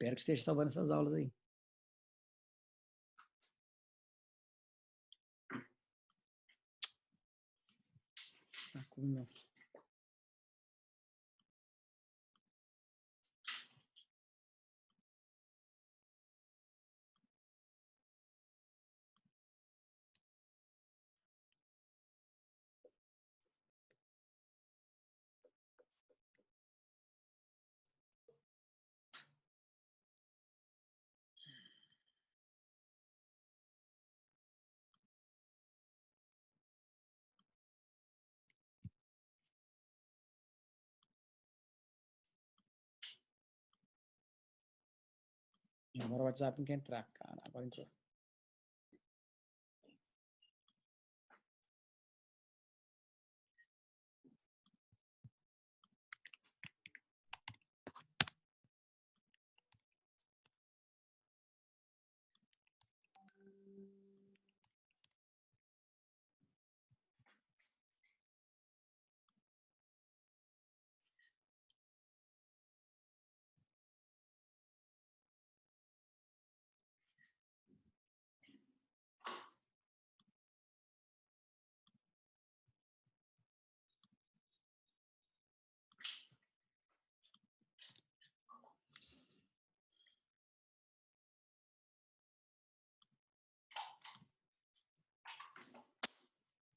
Espero que esteja salvando essas aulas aí. Não. Agora o WhatsApp não quer entrar, cara. Agora entrou.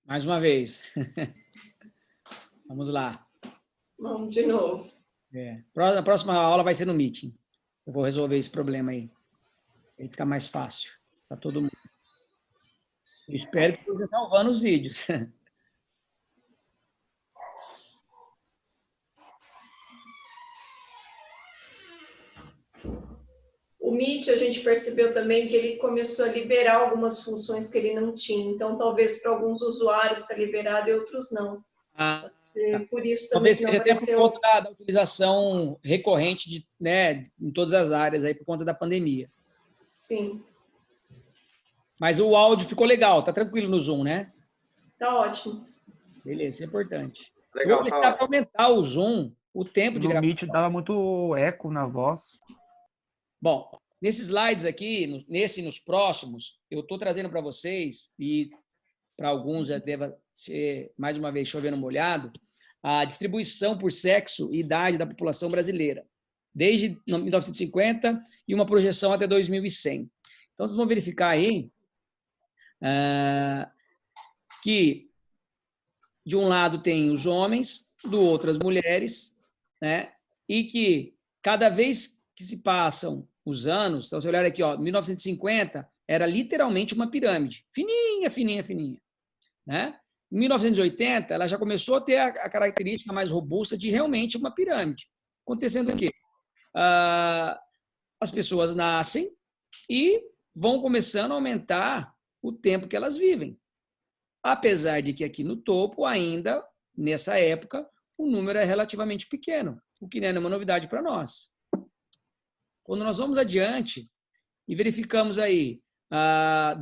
Mais uma vez. Vamos lá. Vamos de novo. A próxima aula vai ser no Meeting. Eu vou resolver esse problema aí. Aí fica mais fácil para todo mundo. Eu espero que vocês estão salvando os vídeos. O Meet, a gente percebeu também que ele começou a liberar algumas funções que ele não tinha. Então, talvez para alguns usuários está liberado e outros não. Pode ser por isso também que não apareceu. Talvez seja até por conta da utilização recorrente em todas as áreas, aí, por conta da pandemia. Sim. Mas o áudio ficou legal, tá tranquilo no Zoom, né? Tá ótimo. Beleza, isso é importante. Legal, Vou deixar para aumentar o Zoom, o tempo de gravação. No Meet dava muito eco na voz. Bom, nesses slides aqui, nesse e nos próximos, eu estou trazendo para vocês, e para alguns já deve ser, mais uma vez, chovendo molhado, a distribuição por sexo e idade da população brasileira, desde 1950 e uma projeção até 2100. Então, vocês vão verificar aí que, de um lado, tem os homens, do outro, as mulheres, né? E que, cada vez que se passam os anos, então, se olhar aqui, ó, 1950 era literalmente uma pirâmide, fininha, fininha, fininha, né? Em 1980, ela já começou a ter a característica mais robusta de realmente uma pirâmide. Acontecendo o quê? As pessoas nascem e vão começando a aumentar o tempo que elas vivem. Apesar de que aqui no topo, ainda, nessa época, o número é relativamente pequeno, o que não é uma novidade para nós. Quando nós vamos adiante e verificamos aí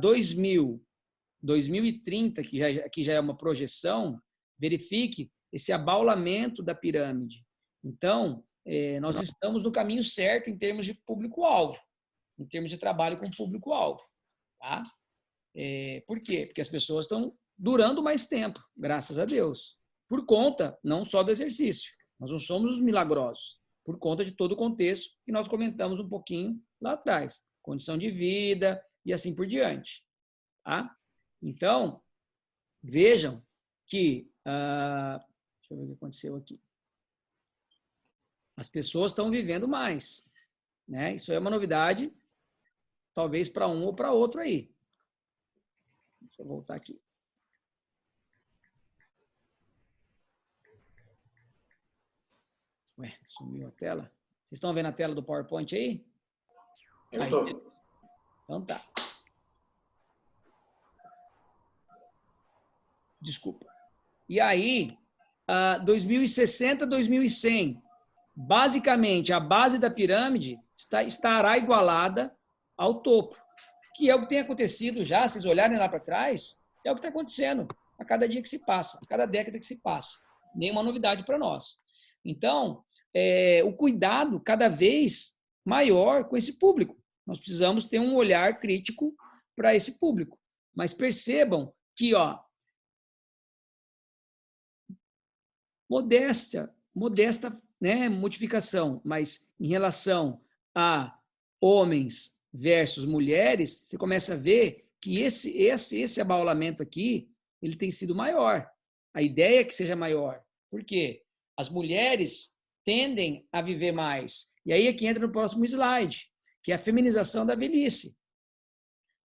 2030, que já é uma projeção, verifique esse abaulamento da pirâmide. Então, nós estamos no caminho certo em termos de público-alvo, em termos de trabalho com público-alvo. Tá? Por quê? Porque as pessoas estão durando mais tempo, graças a Deus, por conta não só do exercício. Nós não somos os milagrosos, por conta de todo o contexto que nós comentamos um pouquinho lá atrás. Condição de vida e assim por diante. Tá? Então, vejam que... deixa eu ver o que aconteceu aqui. As pessoas estão vivendo mais. Né? Isso é uma novidade, talvez para um ou para outro aí. Deixa eu voltar aqui. Ué, sumiu a tela. Vocês estão vendo a tela do PowerPoint aí? Eu estou. Então tá. Desculpa. E aí, 2060, 2100, basicamente, a base da pirâmide estará igualada ao topo, que é o que tem acontecido já, se vocês olharem lá para trás, é o que está acontecendo a cada dia que se passa, a cada década que se passa. Nenhuma novidade para nós. Então, o cuidado cada vez maior com esse público. Nós precisamos ter um olhar crítico para esse público. Mas percebam que, modesta, né, modificação, mas em relação a homens versus mulheres, você começa a ver que esse abaulamento aqui, ele tem sido maior. A ideia é que seja maior. Por quê? As mulheres tendem a viver mais. E aí é que entra no próximo slide, que é a feminização da velhice.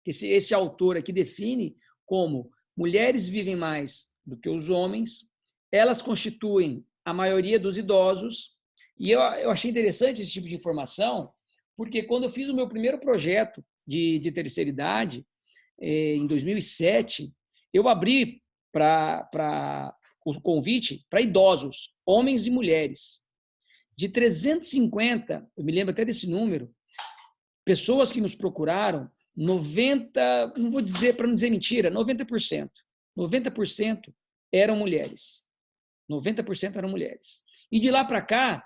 Esse autor aqui define como mulheres vivem mais do que os homens, elas constituem a maioria dos idosos, e eu achei interessante esse tipo de informação, porque quando eu fiz o meu primeiro projeto de terceira idade, em 2007, eu abri para o convite para idosos, homens e mulheres. De 350, eu me lembro até desse número, pessoas que nos procuraram, 90, não vou dizer, para não dizer mentira, 90%. 90% eram mulheres. 90% eram mulheres. E de lá para cá,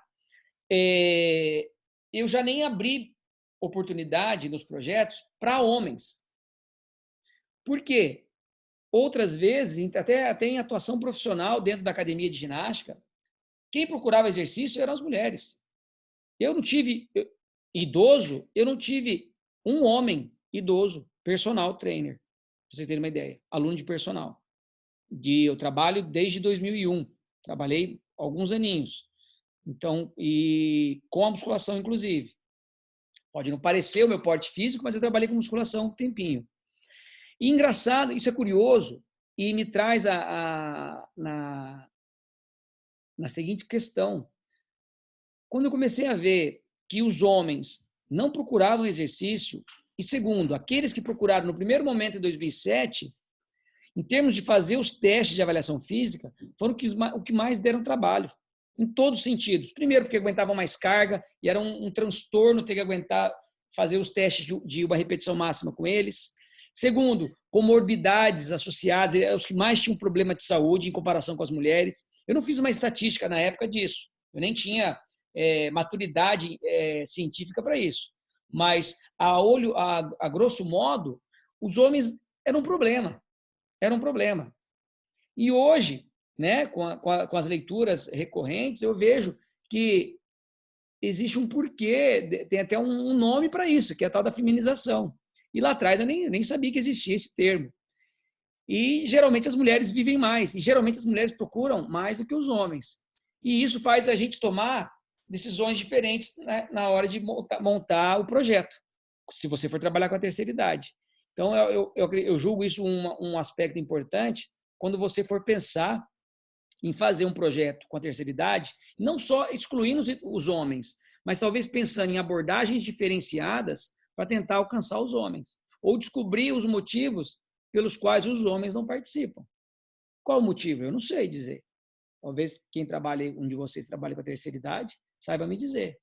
eu já nem abri oportunidade nos projetos para homens. Por quê? Outras vezes, até em atuação profissional dentro da academia de ginástica, quem procurava exercício eram as mulheres. Eu não tive idoso, eu não tive um homem idoso, personal trainer, para vocês terem uma ideia, aluno de personal. Eu trabalho desde 2001, trabalhei alguns aninhos, então, e com a musculação, inclusive. Pode não parecer o meu porte físico, mas eu trabalhei com musculação um tempinho. E engraçado, isso é curioso, e me traz na seguinte questão. Quando eu comecei a ver que os homens não procuravam exercício, e segundo, aqueles que procuraram no primeiro momento em 2007, em termos de fazer os testes de avaliação física, foram o que mais deram trabalho, em todos os sentidos. Primeiro, porque aguentavam mais carga, e era um transtorno ter que aguentar fazer os testes de uma repetição máxima com eles. Segundo, comorbidades associadas, os que mais tinham problema de saúde em comparação com as mulheres. Eu não fiz uma estatística na época disso, eu nem tinha maturidade científica para isso. Mas, a grosso modo, os homens eram um problema. Era um problema. E hoje, né, com as leituras recorrentes, eu vejo que existe um porquê, tem até um nome para isso, que é a tal da feminização. E lá atrás eu nem sabia que existia esse termo. E geralmente as mulheres vivem mais, e geralmente as mulheres procuram mais do que os homens. E isso faz a gente tomar decisões diferentes, né, na hora de montar o projeto, se você for trabalhar com a terceira idade. Então, eu julgo isso um aspecto importante quando você for pensar em fazer um projeto com a terceira idade, não só excluindo os homens, mas talvez pensando em abordagens diferenciadas para tentar alcançar os homens, ou descobrir os motivos pelos quais os homens não participam. Qual o motivo? Eu não sei dizer. Talvez quem trabalha, um de vocês trabalha com a terceira idade, saiba me dizer.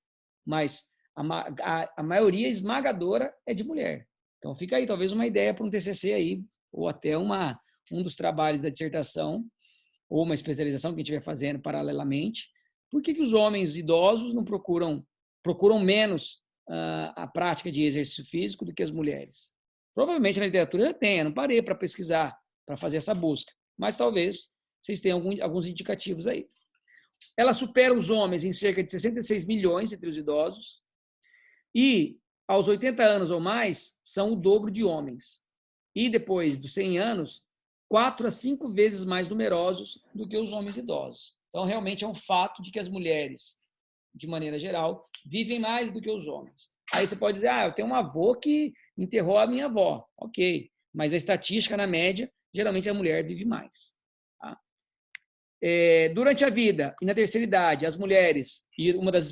Mas a maioria esmagadora é de mulher. Então fica aí talvez uma ideia para um TCC aí, ou até um dos trabalhos da dissertação, ou uma especialização que a gente estiver fazendo paralelamente. Por que os homens idosos não procuram menos a prática de exercício físico do que as mulheres? Provavelmente na literatura já tem, eu não parei para pesquisar, para fazer essa busca, mas talvez vocês tenham alguns indicativos aí. Ela supera os homens em cerca de 66 milhões entre os idosos e, aos 80 anos ou mais, são o dobro de homens. E depois dos 100 anos, 4 a 5 vezes mais numerosos do que os homens idosos. Então, realmente é um fato de que as mulheres, de maneira geral, vivem mais do que os homens. Aí você pode dizer, eu tenho um avô que enterrou a minha avó. Ok, mas a estatística, na média, geralmente a mulher vive mais. Tá? Durante a vida e na terceira idade, as mulheres, e algumas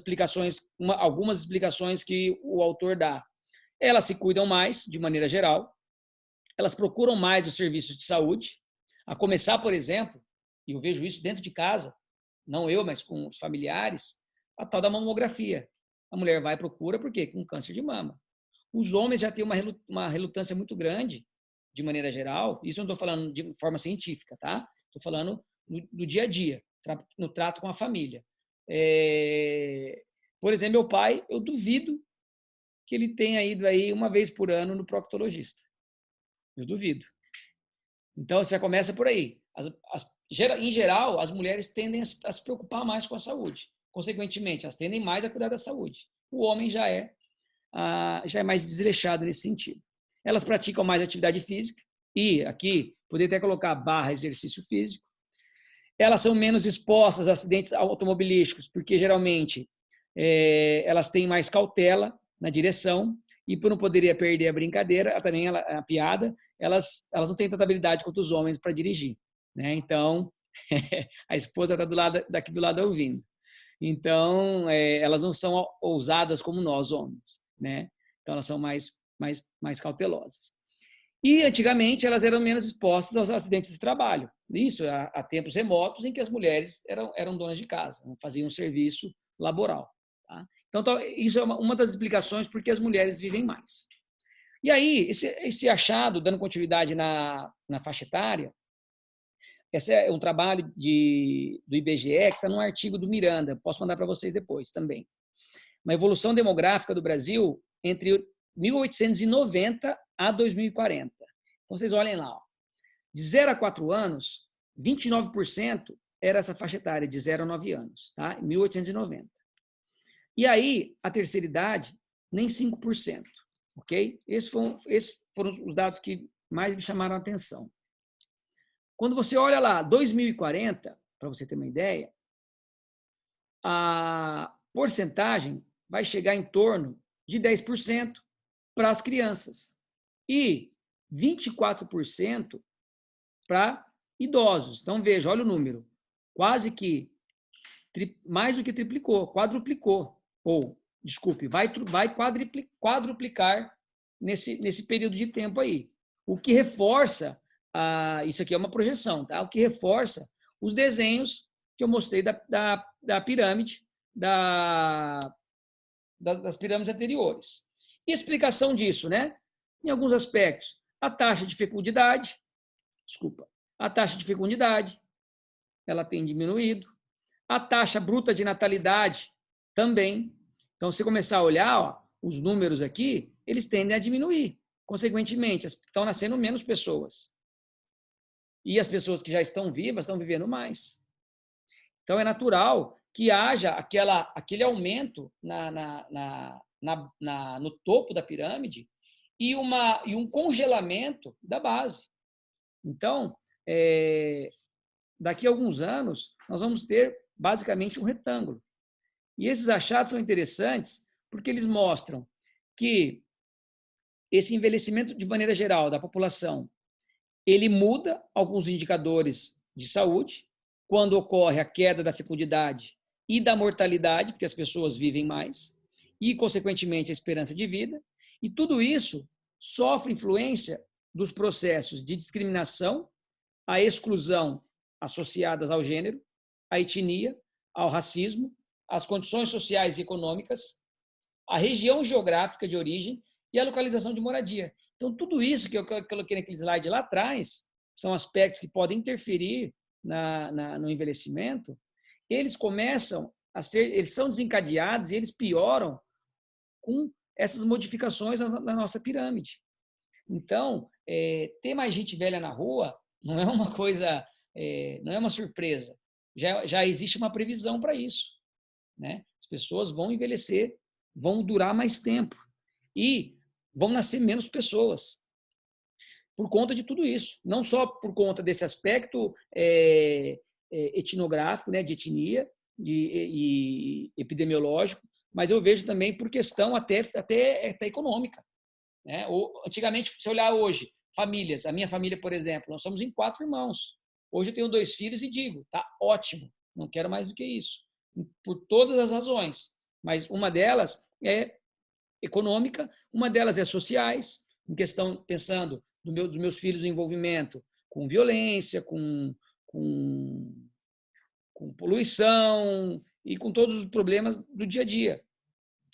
explicações que o autor dá, elas se cuidam mais, de maneira geral, elas procuram mais os serviços de saúde, a começar, por exemplo, e eu vejo isso dentro de casa, não eu, mas com os familiares, a tal da mamografia. A mulher vai e procura, por quê? Com câncer de mama. Os homens já têm uma relutância muito grande, de maneira geral, isso eu não estou falando de forma científica, tá? Estou falando no dia a dia, no trato com a família. Por exemplo, meu pai, eu duvido que ele tenha ido aí uma vez por ano no proctologista. Eu duvido. Então, você começa por aí. Em geral, as mulheres tendem a se preocupar mais com a saúde. Consequentemente, elas tendem mais a cuidar da saúde. O homem já é mais desleixado nesse sentido. Elas praticam mais atividade física e, aqui, poderia até colocar / exercício físico. Elas são menos expostas a acidentes automobilísticos, porque, geralmente, elas têm mais cautela na direção e, por não poderia perder a brincadeira, também a piada, elas não têm tanta habilidade quanto os homens para dirigir, né? Então, a esposa está daqui do lado ouvindo. Então, elas não são ousadas como nós, homens, né? Então, elas são mais cautelosas. E, antigamente, elas eram menos expostas aos acidentes de trabalho. Isso há tempos remotos em que as mulheres eram donas de casa, faziam um serviço laboral. Tá? Então, isso é uma das explicações por que as mulheres vivem mais. E aí, esse achado, dando continuidade na faixa etária, esse é um trabalho do IBGE que está num artigo do Miranda, posso mandar para vocês depois também. Uma evolução demográfica do Brasil entre 1890 a 2040. Então, vocês olhem lá. Ó. De 0 a 4 anos, 29% era essa faixa etária, de 0 a 9 anos, tá? 1890. E aí, a terceira idade, nem 5%, ok? Esses foram os dados que mais me chamaram a atenção. Quando você olha lá, 2040, para você ter uma ideia, a porcentagem vai chegar em torno de 10% para as crianças e 24% para idosos. Então, veja, olha o número. Quase que mais do que triplicou, quadruplicou. Ou, desculpe, vai quadruplicar nesse período de tempo aí. O que reforça, isso aqui é uma projeção, tá? O que reforça os desenhos que eu mostrei da pirâmide, das pirâmides anteriores. E a explicação disso, né? Em alguns aspectos, a taxa de fecundidade, ela tem diminuído. A taxa bruta de natalidade também. Então, se começar a olhar, ó, os números aqui, eles tendem a diminuir. Consequentemente, estão nascendo menos pessoas. E as pessoas que já estão vivas estão vivendo mais. Então, é natural que haja aquele aumento no topo da pirâmide e um congelamento da base. Então, daqui a alguns anos, nós vamos ter basicamente um retângulo. E esses achados são interessantes porque eles mostram que esse envelhecimento, de maneira geral, da população, ele muda alguns indicadores de saúde, quando ocorre a queda da fecundidade e da mortalidade, porque as pessoas vivem mais, e, consequentemente, a esperança de vida. E tudo isso sofre influência dos processos de discriminação, a exclusão associadas ao gênero, à etnia, ao racismo, às condições sociais e econômicas, à região geográfica de origem e à localização de moradia. Então, tudo isso que eu coloquei naquele slide lá atrás são aspectos que podem interferir no envelhecimento. Eles começam eles são desencadeados e eles pioram com essas modificações na nossa pirâmide. Então, ter mais gente velha na rua não é uma coisa, não é uma surpresa. Já existe uma previsão para isso, né? As pessoas vão envelhecer, vão durar mais tempo e vão nascer menos pessoas por conta de tudo isso. Não só por conta desse aspecto etnográfico, né, de etnia e epidemiológico, mas eu vejo também por questão até econômica. Né? Antigamente, se olhar hoje, famílias, a minha família, por exemplo, nós somos em 4 irmãos. Hoje eu tenho 2 filhos e digo, tá ótimo, não quero mais do que isso. Por todas as razões, mas uma delas é econômica, uma delas é sociais, em questão, pensando dos meus filhos no envolvimento com violência, com poluição e com todos os problemas do dia a dia.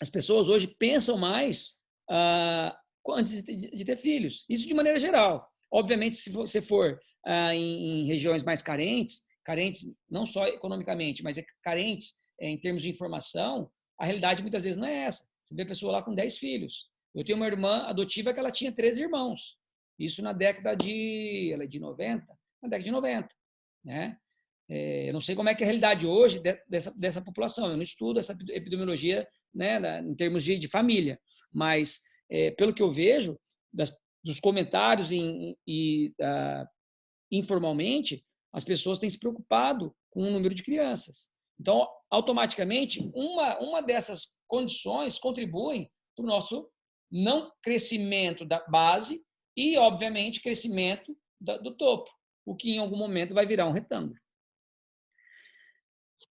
As pessoas hoje pensam mais antes de ter filhos. Isso de maneira geral. Obviamente, se você for em regiões mais carentes não só economicamente, mas carentes em termos de informação, a realidade muitas vezes não é essa. Você vê a pessoa lá com 10 filhos. Eu tenho uma irmã adotiva que ela tinha 13 irmãos. Isso na década de... Ela é de 90? Na década de 90. Né? Eu não sei como é que é a realidade hoje dessa população. Eu não estudo essa epidemiologia, né, em termos de família. Mas, pelo que eu vejo, dos comentários informalmente, as pessoas têm se preocupado com o número de crianças. Então, automaticamente, uma dessas condições contribuem para o nosso não crescimento da base e, obviamente, crescimento do topo, o que em algum momento vai virar um retângulo.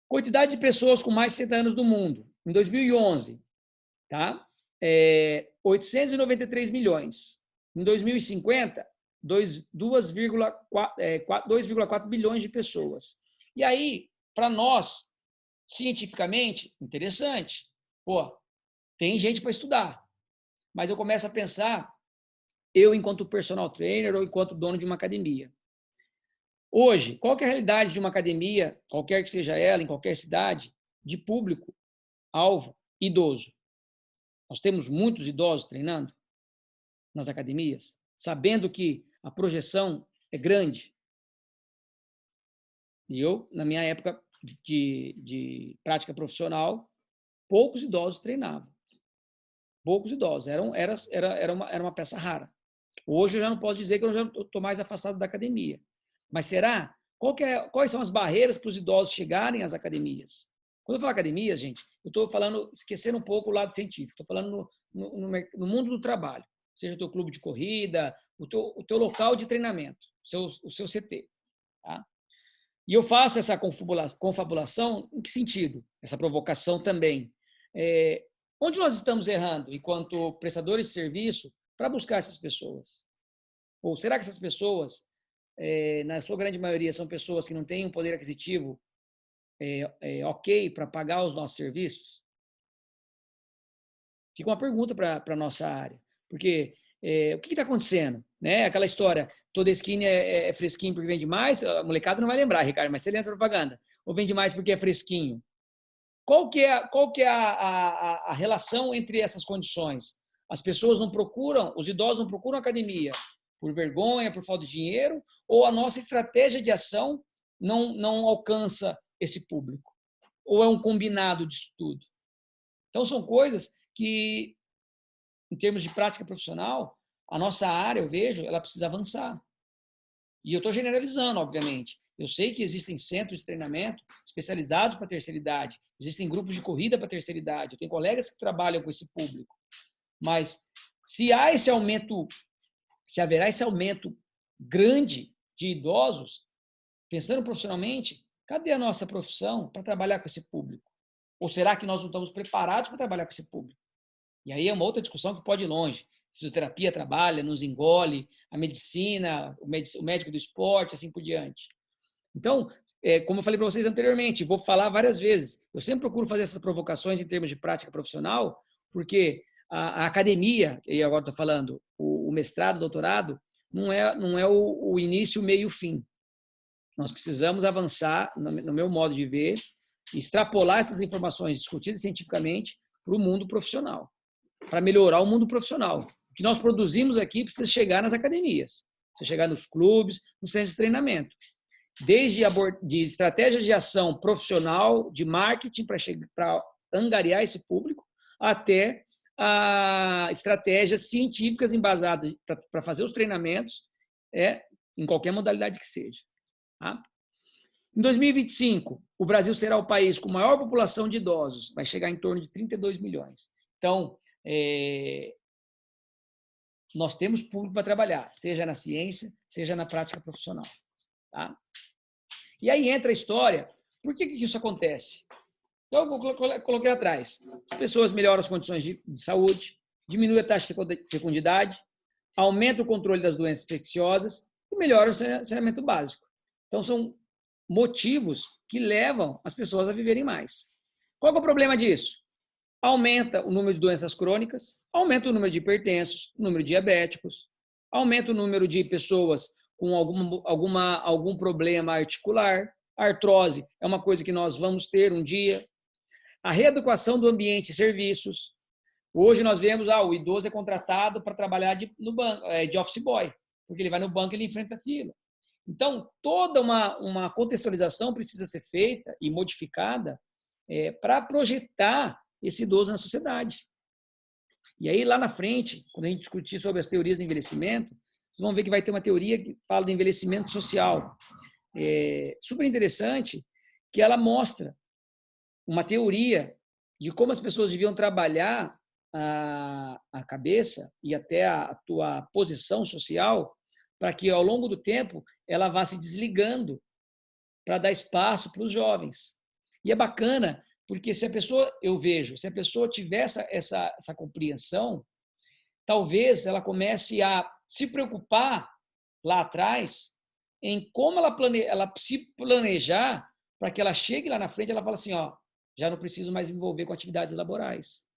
Quantidade de pessoas com mais de 60 anos no mundo. Em 2011, tá? 893 milhões. Em 2050, 2,4 bilhões de pessoas. E aí, para nós, cientificamente, interessante. Pô, tem gente para estudar. Mas eu começo a pensar, eu enquanto personal trainer ou enquanto dono de uma academia. Hoje, qual que é a realidade de uma academia, qualquer que seja ela, em qualquer cidade, de público, alvo, idoso? Nós temos muitos idosos treinando nas academias, sabendo que a projeção é grande. E eu, na minha época de prática profissional, poucos idosos treinavam. Poucos idosos. Era uma peça rara. Hoje eu já não posso dizer que eu já estou mais afastado da academia. Mas será? Quais são as barreiras para os idosos chegarem às academias? Quando eu falo academias, gente, eu estou falando, esquecendo um pouco o lado científico, estou falando no mundo do trabalho, seja o teu clube de corrida, o teu local de treinamento, o seu CT. Tá? E eu faço essa confabulação em que sentido? Essa provocação também. Onde nós estamos errando enquanto prestadores de serviço para buscar essas pessoas? Ou será que essas pessoas, na sua grande maioria, são pessoas que não têm um poder aquisitivo ok para pagar os nossos serviços? Fica uma pergunta para a nossa área. Porque o que está acontecendo? Né? Aquela história, toda skin é fresquinho porque vende mais, a molecada não vai lembrar, Ricardo, mas você lembra essa propaganda. Ou vende mais porque é fresquinho. Qual que é a relação entre essas condições? As pessoas não procuram, os idosos não procuram academia por vergonha, por falta de dinheiro, ou a nossa estratégia de ação não alcança esse público? Ou é um combinado disso tudo? Então, são coisas que, em termos de prática profissional, a nossa área, eu vejo, ela precisa avançar. E eu estou generalizando, obviamente. Eu sei que existem centros de treinamento especializados para a terceira idade, existem grupos de corrida para a terceira idade, eu tenho colegas que trabalham com esse público. Mas se haverá esse aumento grande de idosos, pensando profissionalmente, cadê a nossa profissão para trabalhar com esse público? Ou será que nós não estamos preparados para trabalhar com esse público? E aí é uma outra discussão que pode ir longe. A fisioterapia trabalha, nos engole, a medicina, o médico do esporte, assim por diante. Então, como eu falei para vocês anteriormente, vou falar várias vezes, eu sempre procuro fazer essas provocações em termos de prática profissional, porque a academia, e agora estou falando, o mestrado, o doutorado, não é o início, o meio e o fim. Nós precisamos avançar, no meu modo de ver, extrapolar essas informações discutidas cientificamente para o mundo profissional, para melhorar o mundo profissional. O que nós produzimos aqui precisa chegar nas academias, precisa chegar nos clubes, nos centros de treinamento. Desde de estratégias de ação profissional, de marketing para angariar esse público, até estratégias científicas embasadas para fazer os treinamentos em qualquer modalidade que seja. Tá? Em 2025, o Brasil será o país com maior população de idosos, vai chegar em torno de 32 milhões. Então, nós temos público para trabalhar, seja na ciência, seja na prática profissional. Tá? E aí entra a história, por que isso acontece? Então, eu coloquei atrás. As pessoas melhoram as condições de saúde, diminui a taxa de fecundidade, aumenta o controle das doenças infecciosas e melhora o saneamento básico. Então, são motivos que levam as pessoas a viverem mais. Qual é o problema disso? Aumenta o número de doenças crônicas, aumenta o número de hipertensos, o número de diabéticos, aumenta o número de pessoas com algum problema articular. A artrose é uma coisa que nós vamos ter um dia. A readequação do ambiente e serviços, Hoje nós vemos, o idoso é contratado para trabalhar no banco, de office boy, porque ele vai no banco e ele enfrenta a fila. Então, toda uma contextualização precisa ser feita e modificada para projetar esse idoso na sociedade. E aí, lá na frente, quando a gente discutir sobre as teorias do envelhecimento, vocês vão ver que vai ter uma teoria que fala do envelhecimento social. Super interessante, que ela mostra uma teoria de como as pessoas deviam trabalhar a cabeça e até a tua posição social para que, ao longo do tempo, ela vá se desligando para dar espaço para os jovens. E é bacana, porque se a pessoa tiver essa compreensão, talvez ela comece a se preocupar lá atrás em como ela se planejar para que ela chegue lá na frente e ela fala assim, já não preciso mais me envolver com atividades laborais.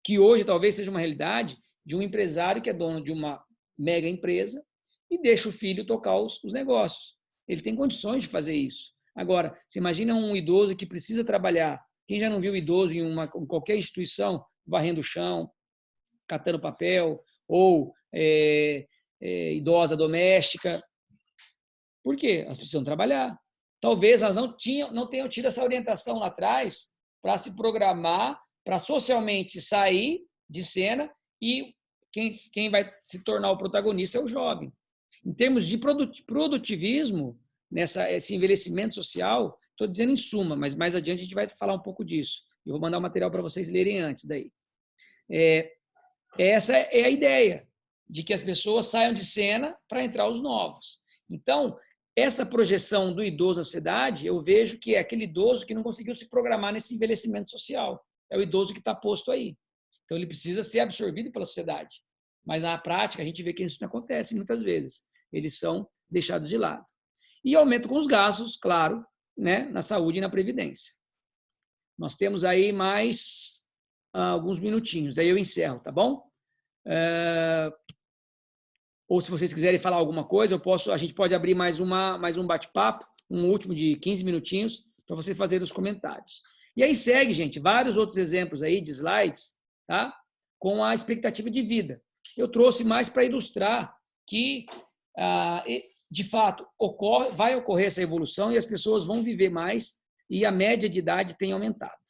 Que hoje talvez seja uma realidade de um empresário que é dono de uma mega empresa e deixa o filho tocar os negócios. Ele tem condições de fazer isso. Agora, você imagina um idoso que precisa trabalhar. Quem já não viu idoso em qualquer instituição, varrendo o chão, catando papel, ou idosa doméstica? Por quê? Elas precisam trabalhar. Talvez elas não tenham tido essa orientação lá atrás para se programar, para socialmente sair de cena e quem vai se tornar o protagonista é o jovem. Em termos de produtivismo, esse envelhecimento social, estou dizendo em suma, mas mais adiante a gente vai falar um pouco disso. Eu vou mandar um material para vocês lerem antes daí. Essa é a ideia, de que as pessoas saiam de cena para entrar os novos. Então, essa projeção do idoso à sociedade, eu vejo que é aquele idoso que não conseguiu se programar nesse envelhecimento social. É o idoso que está posto aí. Então, ele precisa ser absorvido pela sociedade. Mas, na prática, a gente vê que isso não acontece muitas vezes. Eles são deixados de lado. E aumento com os gastos, claro, né, na saúde e na previdência. Nós temos aí mais alguns minutinhos, daí eu encerro, tá bom? Ou se vocês quiserem falar alguma coisa, a gente pode abrir mais um bate-papo, um último de 15 minutinhos, para vocês fazerem os comentários. E aí segue, gente, vários outros exemplos aí de slides, tá? Com a expectativa de vida. Eu trouxe mais para ilustrar que, de fato, vai ocorrer essa evolução e as pessoas vão viver mais e a média de idade tem aumentado,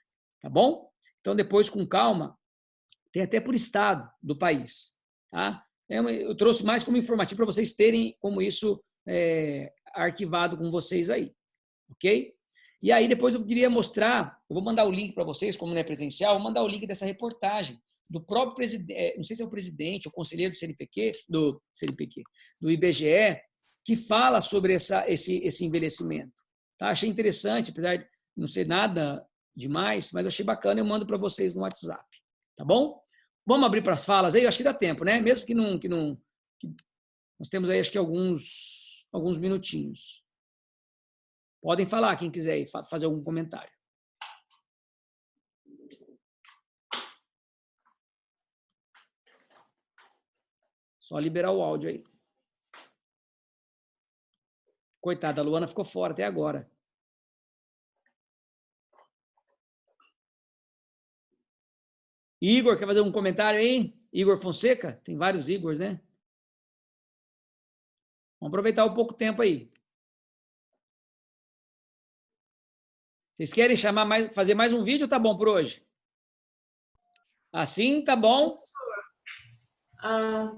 tá bom? Então, depois, com calma, tem até por estado do país, tá? Eu trouxe mais como informativo para vocês terem como isso arquivado com vocês aí, ok? E aí depois eu queria mostrar, eu vou mandar o link para vocês, como não é presencial, vou mandar o link dessa reportagem do próprio presidente, não sei se é o presidente ou conselheiro do IBGE, que fala sobre esse envelhecimento. Tá? Achei interessante, apesar de não ser nada demais, mas achei bacana, eu mando para vocês no WhatsApp, tá bom? Vamos abrir para as falas aí? Acho que dá tempo, né? Mesmo que nós temos aí, acho que alguns minutinhos. Podem falar, quem quiser aí, fazer algum comentário. Só liberar o áudio aí. Coitada, a Luana ficou fora até agora. Igor, quer fazer um comentário aí? Igor Fonseca? Tem vários Igors, né? Vamos aproveitar um pouco tempo aí. Vocês querem fazer mais um vídeo ou tá bom por hoje? Assim, tá bom? A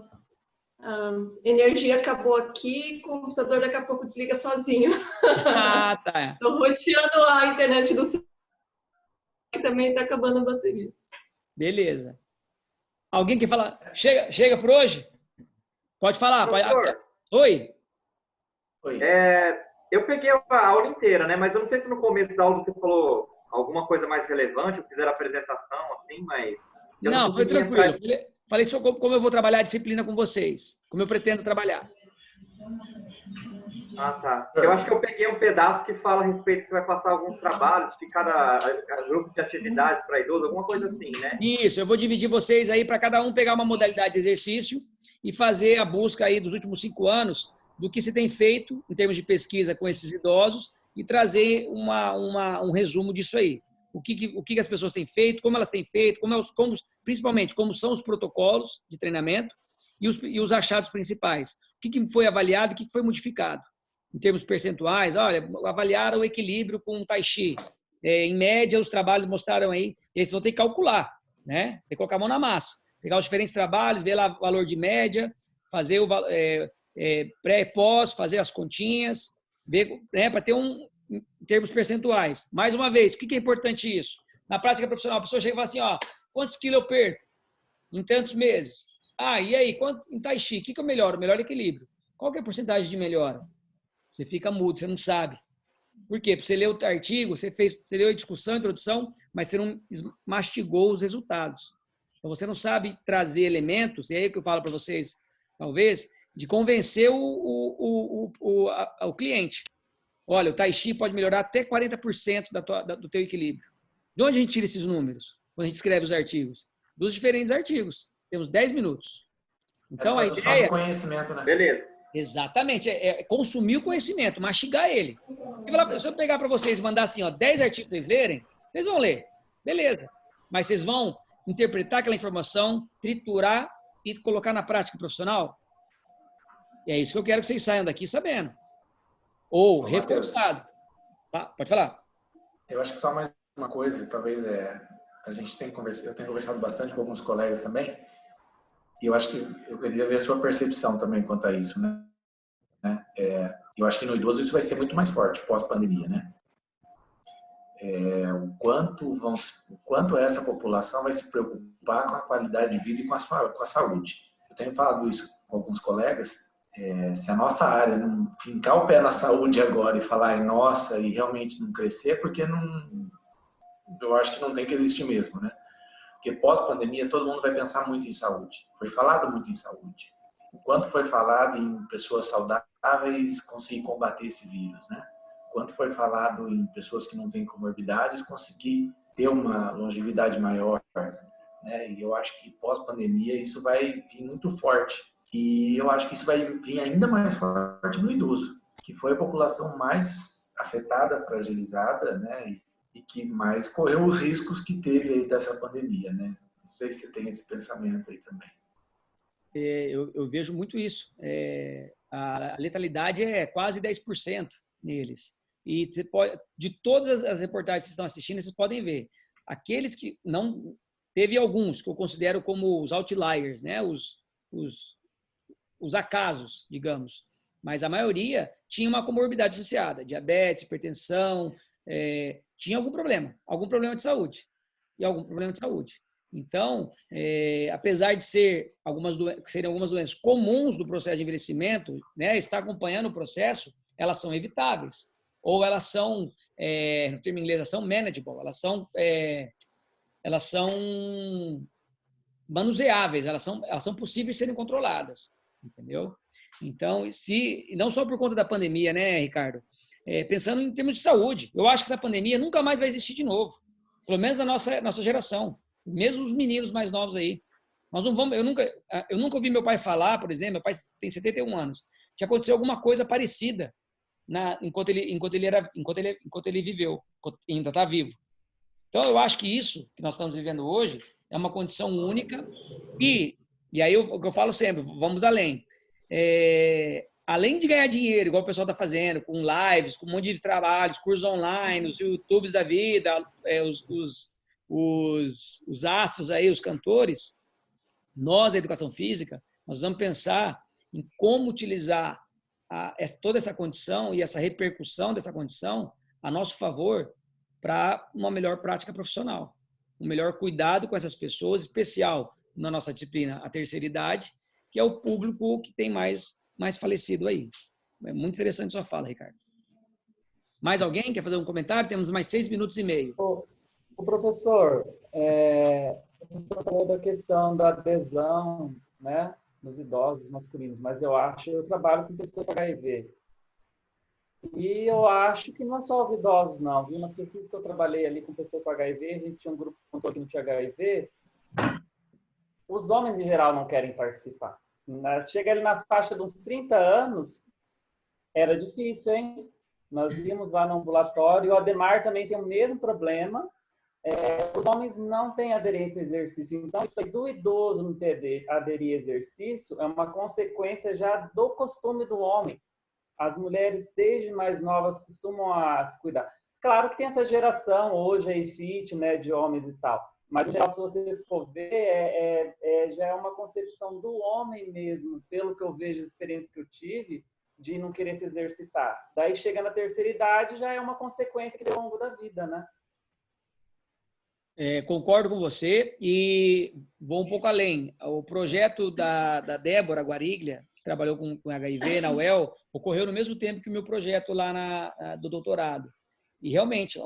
energia acabou aqui, o computador daqui a pouco desliga sozinho. Ah, tá. Estou roteando a internet do que também está acabando a bateria. Beleza. Alguém quer falar? Chega por hoje? Pode falar. Oi. Eu peguei a aula inteira, né? Mas eu não sei se no começo da aula você falou alguma coisa mais relevante, ou fizeram a apresentação, assim, mas... Não, foi tranquilo. Falei sobre como eu vou trabalhar a disciplina com vocês, como eu pretendo trabalhar. Ah, tá. Eu acho que eu peguei um pedaço que fala a respeito que você vai passar alguns trabalhos de cada grupo de atividades para idoso, alguma coisa assim, né? Isso, eu vou dividir vocês aí para cada um pegar uma modalidade de exercício e fazer a busca aí dos últimos 5 anos do que se tem feito em termos de pesquisa com esses idosos e trazer um resumo disso aí. o que as pessoas têm feito, como elas têm feito, principalmente como são os protocolos de treinamento e os achados principais. O que foi avaliado e o que foi modificado. Em termos percentuais, olha, avaliaram o equilíbrio com o Tai Chi. Em média, os trabalhos mostraram aí, e aí vocês vão ter que calcular, né? Tem que colocar a mão na massa. Pegar os diferentes trabalhos, ver lá o valor de média, fazer o pré e pós, fazer as continhas, ver, né, para ter em termos percentuais. Mais uma vez, o que é importante isso? Na prática profissional, a pessoa chega e fala assim, ó, quantos quilos eu perco em tantos meses? E aí, em Tai Chi, o que eu melhoro? Melhor equilíbrio. Qual que é a porcentagem de melhora? Você fica mudo, você não sabe. Por quê? Porque você leu o artigo, você leu a discussão, a introdução, mas você não mastigou os resultados. Então, você não sabe trazer elementos, e é aí que eu falo para vocês, talvez, de convencer o cliente. Olha, o Tai Chi pode melhorar até 40% do teu equilíbrio. De onde a gente tira esses números? Quando a gente escreve os artigos? Dos diferentes artigos. Temos 10 minutos. Então, a ideia... do conhecimento, né? Beleza. Exatamente. É consumir o conhecimento, mastigar ele. Se eu pegar para vocês e mandar assim, 10 artigos para vocês lerem, vocês vão ler. Beleza. Mas vocês vão interpretar aquela informação, triturar e colocar na prática profissional? E é isso que eu quero que vocês saiam daqui sabendo. Ou reforçado. Tá? Pode falar. Eu acho que só mais uma coisa, talvez eu tenho conversado bastante com alguns colegas também, e eu acho que eu queria ver a sua percepção também quanto a isso, né? Eu acho que no idoso isso vai ser muito mais forte pós-pandemia, né? O quanto essa população vai se preocupar com a qualidade de vida e com a saúde. Eu tenho falado isso com alguns colegas. Se a nossa área não fincar o pé na saúde agora e falar nossa e realmente não crescer, porque eu acho que não tem que existir mesmo, né? Porque pós-pandemia todo mundo vai pensar muito em saúde. Foi falado muito em saúde. O quanto foi falado em pessoas saudáveis conseguir combater esse vírus, né? O quanto foi falado em pessoas que não têm comorbidades conseguir ter uma longevidade maior, né? E eu acho que pós-pandemia isso vai vir muito forte. E eu acho que isso vai vir ainda mais forte no idoso, que foi a população mais afetada, fragilizada, né? E que mais correu os riscos que teve aí dessa pandemia, né? Não sei se você tem esse pensamento aí também. Eu vejo muito isso. A letalidade é quase 10% neles. E você pode, de todas as reportagens que estão assistindo, vocês podem ver. Aqueles que não... Teve alguns que eu considero como os outliers, né? Os acasos, digamos. Mas a maioria tinha uma comorbidade associada. Diabetes, hipertensão... tinha algum problema de saúde. Então, apesar de serem algumas doenças comuns do processo de envelhecimento, né, estar acompanhando o processo, elas são evitáveis. Ou elas são, no termo inglês, elas são manageable, elas são manuseáveis, elas são possíveis de serem controladas. Entendeu? Então, não só por conta da pandemia, né, Ricardo? Pensando em termos de saúde. Eu acho que essa pandemia nunca mais vai existir de novo. Pelo menos na nossa geração. Mesmo os meninos mais novos aí. Nós não vamos, eu nunca ouvi meu pai falar, por exemplo, meu pai tem 71 anos, que aconteceu alguma coisa parecida enquanto ele viveu, ainda está vivo. Então, eu acho que isso que nós estamos vivendo hoje é uma condição única e aí eu falo sempre, vamos além. Além de ganhar dinheiro, igual o pessoal está fazendo, com lives, com um monte de trabalhos, cursos online, os YouTubes da vida, os astros aí, os cantores, nós, da educação física, nós vamos pensar em como utilizar toda essa condição e essa repercussão dessa condição a nosso favor para uma melhor prática profissional, um melhor cuidado com essas pessoas, especial na nossa disciplina, a terceira idade, que é o público que tem mais falecido aí. É muito interessante sua fala, Ricardo. Mais alguém quer fazer um comentário? Temos mais 6 minutos e meio. O professor, o professor falou da questão da adesão, né, nos idosos masculinos, mas eu trabalho com pessoas com HIV. E eu acho que não é só os idosos, não. Viu? Nas pesquisas que eu trabalhei ali com pessoas com HIV, a gente tinha um grupo que não tinha HIV, os homens, em geral, não querem participar. Chega ali na faixa de uns 30 anos, era difícil, hein? Nós íamos lá no ambulatório, e o Ademar também tem o mesmo problema, os homens não têm aderência a exercício. Então, isso aí do idoso não ter aderir a exercício é uma consequência já do costume do homem. As mulheres, desde mais novas, costumam a se cuidar. Claro que tem essa geração hoje aí fit, né, de homens e tal. Mas, se você for ver, já é uma concepção do homem mesmo, pelo que eu vejo, as experiências que eu tive, de não querer se exercitar. Daí, chega na terceira idade, já é uma consequência que tem ao longo da vida, né? Concordo com você e vou um pouco além. O projeto da Débora Guariglia, que trabalhou com HIV na UEL, ocorreu no mesmo tempo que o meu projeto lá do doutorado. E realmente,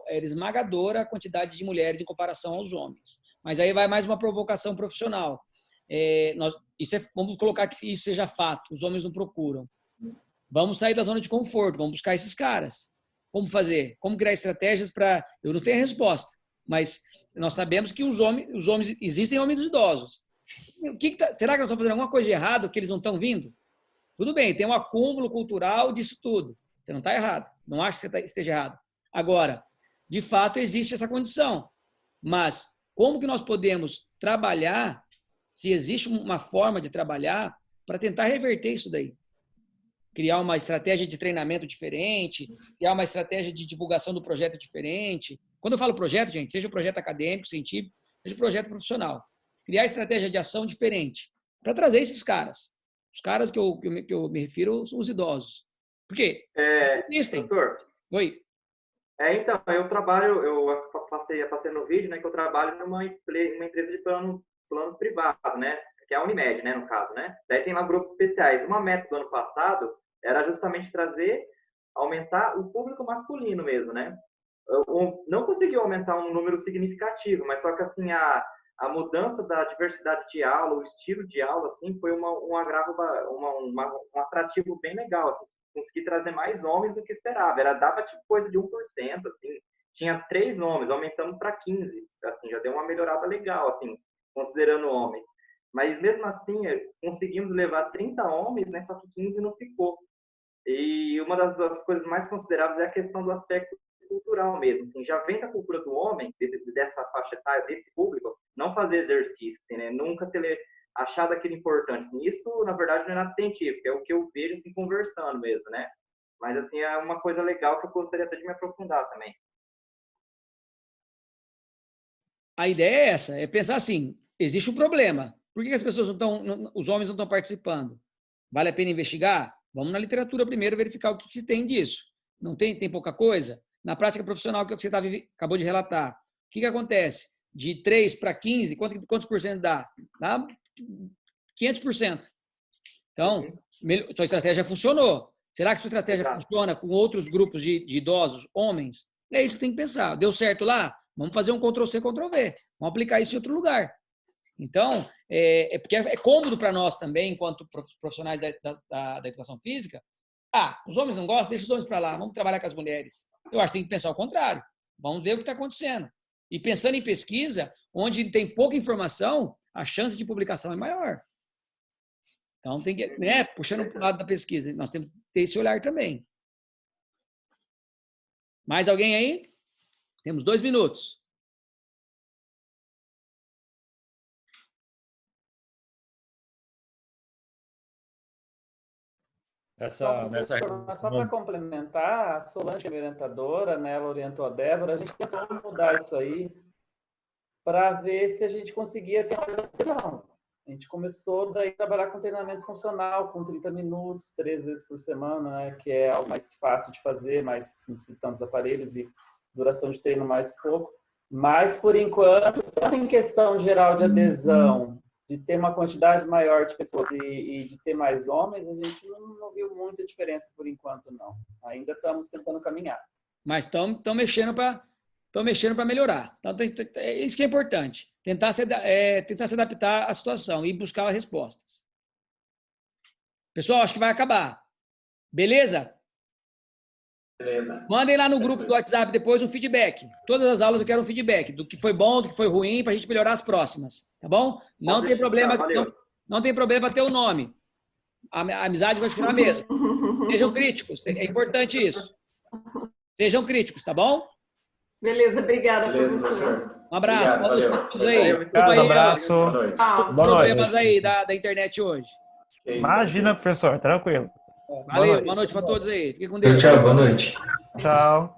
era esmagadora a quantidade de mulheres em comparação aos homens. Mas aí vai mais uma provocação profissional. Vamos colocar que isso seja fato, os homens não procuram. Vamos sair da zona de conforto, vamos buscar esses caras. Como fazer? Como criar estratégias para... Eu não tenho a resposta, mas nós sabemos que os homens existem homens idosos. Será que nós estamos fazendo alguma coisa de errado que eles não estão vindo? Tudo bem, tem um acúmulo cultural disso tudo. Você não está errado. Não acho que você esteja errado. Agora, de fato, existe essa condição. Mas como que nós podemos trabalhar, se existe uma forma de trabalhar, para tentar reverter isso daí? Criar uma estratégia de treinamento diferente, criar uma estratégia de divulgação do projeto diferente. Quando eu falo projeto, gente, seja um projeto acadêmico, científico, seja um projeto profissional. Criar estratégia de ação diferente para trazer esses caras. Os caras que eu me refiro são os idosos. Por quê? Existem. Doutor, Oi. Então, eu passei no vídeo, né, que eu trabalho numa empresa de plano privado, né, que é a Unimed, né, no caso, né. Daí tem lá grupos especiais. Uma meta do ano passado era justamente aumentar o público masculino mesmo, né. Eu não conseguiu aumentar um número significativo, mas só que, assim, a mudança da diversidade de aula, o estilo de aula, assim, foi um agravo, um atrativo bem legal, assim. Consegui trazer mais homens do que esperava. Dava tipo coisa de 1%, assim. Tinha 3 homens, aumentamos para 15. Assim, já deu uma melhorada legal, assim, considerando homens. Mas mesmo assim, conseguimos levar 30 homens, né, só que 15 não ficou. E uma das coisas mais consideráveis é a questão do aspecto cultural mesmo. Assim, já vem da cultura do homem, dessa faixa etária, desse público, não fazer exercício, assim, né, nunca achar daquilo importante. Isso, na verdade, não é nada científico, é o que eu vejo assim, conversando mesmo, né? Mas, assim, é uma coisa legal que eu gostaria até de me aprofundar também. A ideia é essa, é pensar assim, existe um problema. Por que as pessoas os homens não estão participando? Vale a pena investigar? Vamos na literatura primeiro verificar o que se tem disso. Não tem pouca coisa? Na prática profissional, que é o que você acabou de relatar, o que acontece? De 3 para 15, quantos por cento dá? Dá 500%. Então, sua estratégia funcionou. Será que sua estratégia funciona com outros grupos de idosos, homens? É isso que tem que pensar. Deu certo lá? Vamos fazer um Ctrl+C, Ctrl+V. Vamos aplicar isso em outro lugar. Então, porque é cômodo para nós também, enquanto profissionais da educação física. Os homens não gostam? Deixa os homens para lá. Vamos trabalhar com as mulheres. Eu acho que tem que pensar o contrário. Vamos ver o que está acontecendo. E pensando em pesquisa, onde tem pouca informação, a chance de publicação é maior. Então, tem que, né, puxando para o lado da pesquisa, nós temos que ter esse olhar também. Mais alguém aí? Temos 2 minutos. Só para complementar, a Solange, minha orientadora, né, ela orientou a Débora, a gente tentou mudar isso aí para ver se a gente conseguia ter mais adesão. A gente começou daí a trabalhar com treinamento funcional, com 30 minutos, 3 vezes por semana, né, que é algo mais fácil de fazer, mais necessitando dos aparelhos e duração de treino mais pouco. Mas, por enquanto, tanto em questão geral de adesão, de ter uma quantidade maior de pessoas e de ter mais homens, a gente não viu muita diferença por enquanto, não. Ainda estamos tentando caminhar. Mas estão mexendo para melhorar. Então, isso que é importante. Tentar se adaptar à situação e buscar as respostas. Pessoal, acho que vai acabar. Beleza? Beleza. Mandem lá no grupo do WhatsApp depois um feedback. Todas as aulas eu quero um feedback do que foi bom, do que foi ruim, para a gente melhorar as próximas. Tá bom? Não tem problema, não tem problema ter o nome. A amizade vai continuar a mesma. Sejam críticos. É importante isso. Sejam críticos, tá bom? Beleza, obrigada, Beleza, professor. Um abraço, boa noite para todos aí. Obrigado, abraço. Boa noite. Problemas aí da internet hoje. Imagina, professor, tranquilo. Valeu, boa noite para todos aí. Fiquem com Deus. Tchau, boa noite. Tchau.